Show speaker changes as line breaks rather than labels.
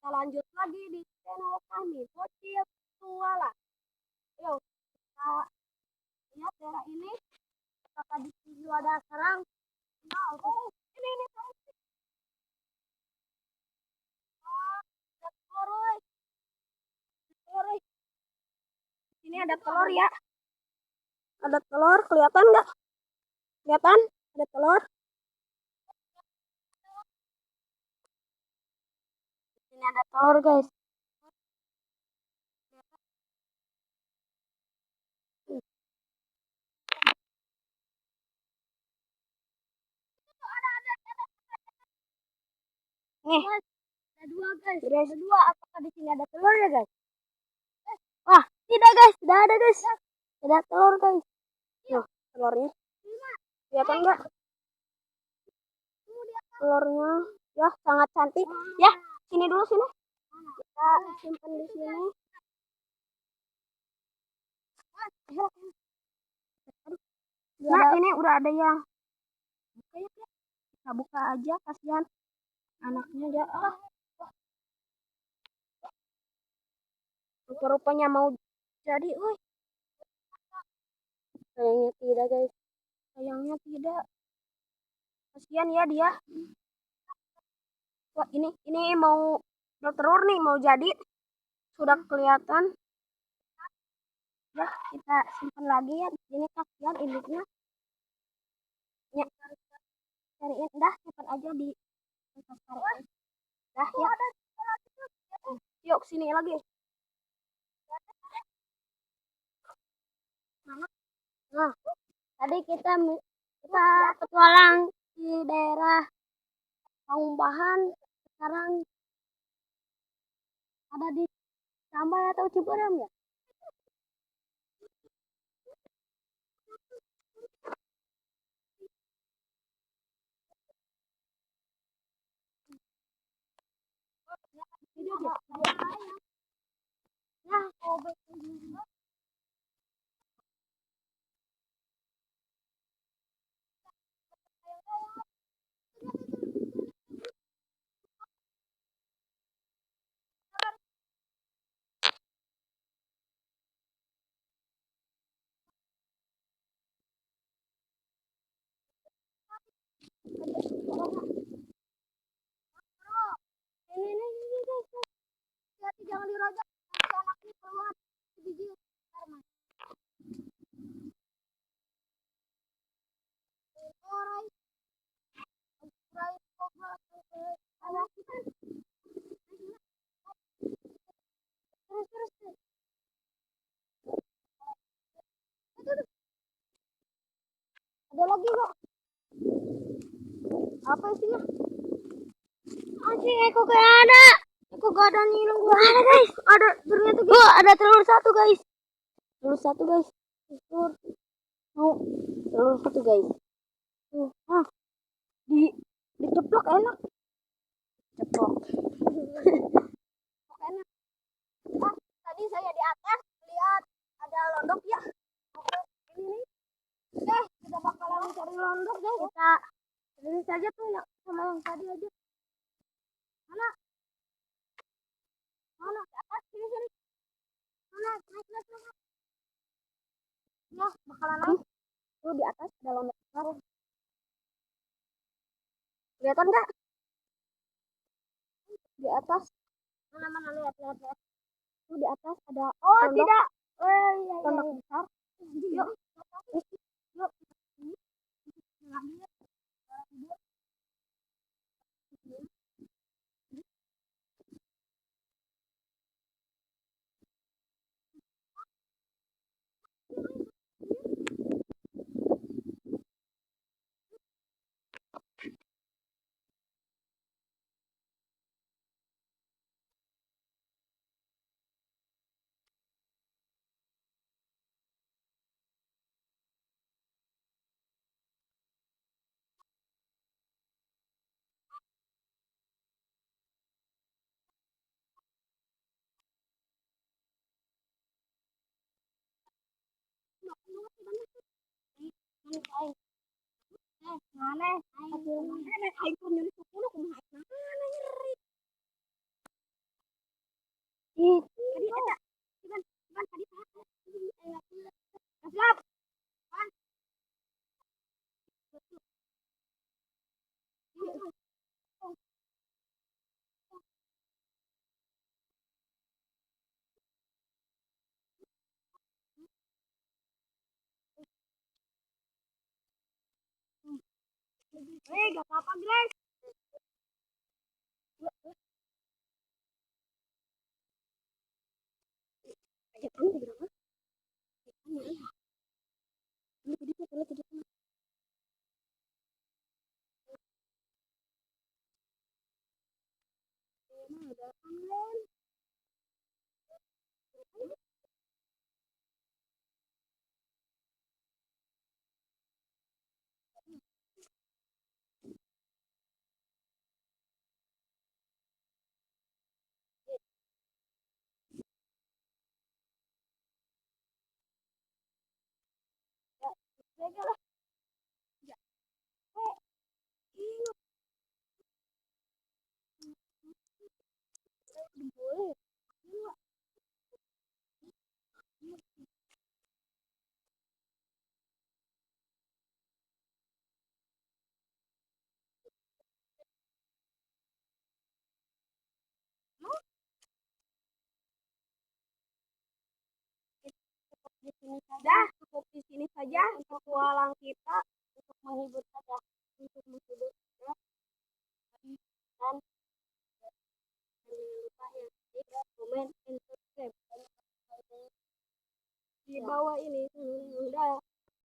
kita lanjut lagi di channel kami, Bocil Tuala. Yuk, kita lihat daerah ini. Apakah di sini ada serang? Nah, ini. Ada telur, woy. Telur, woy. Ini ada telur ya. Ada telur, kelihatan nggak? Kelihatan? Ada telur. Ini ada telur, guys. Nih, ada dua, guys. Ada dua. Apakah di sini ada telur ya, guys? Wah, tidak, guys. Tidak ada, guys. Tidak telur, guys. Tuh, telurnya. Kelihatan nggak? Telurnya ya sangat cantik. Ya, sini dulu sini. Kita simpan di sini. Nah, ini udah ada yang kita buka aja, kasihan anaknya ya. Rupanya mau jadi, woi. Sayangnya tidak, guys. Sayangnya tidak. Kasihan ya dia. Wah, ini mau bertelur nih, mau jadi. Sudah kelihatan. Ya, kita simpan lagi ya. Ini kasihan induknya. Ya, cariin dah, simpan aja di dah ya. Yuk sini lagi. Nah, tadi kita petualang di daerah Paumbahan, sekarang ada di Tambay atau Ciberem ya? Nah, ini guys, hati jangan dirojak, nanti anaknya keluar biji. Ada lagi kok. Apa isinya? Anjing, Eko gak ada. Eko gak ada nih, gak ada, guys. Ada ternyata, guys. Oh, ada telur satu, guys. Telur satu, guys. Telur. Mau telur satu, guys. Tuh, diceplok enak. Ceplok. Enak. Tadi saya di atas lihat ada londok ya. Oke, ini nih. Kita bakalan mencari londok, guys. Kita ini saja tuh ya, sama yang tadi aja. Mana? Mana? Di atas, sini. Mana? Naik. Ya, bakalan naik. Tuh di atas ada londok besar. Kelihatan nggak? Di atas. Mana lihat. Tuh di atas ada londok. Tidak. Oh, iya. Londok besar. Yuk. Yuk. Mana? Gak apa-apa, guys. Di sini saja, cukup di sini saja petualang kita untuk menghibur saja, untuk menghibur saja. Dan jangan lupa ya, like, komen, dan subscribe di bawah ini.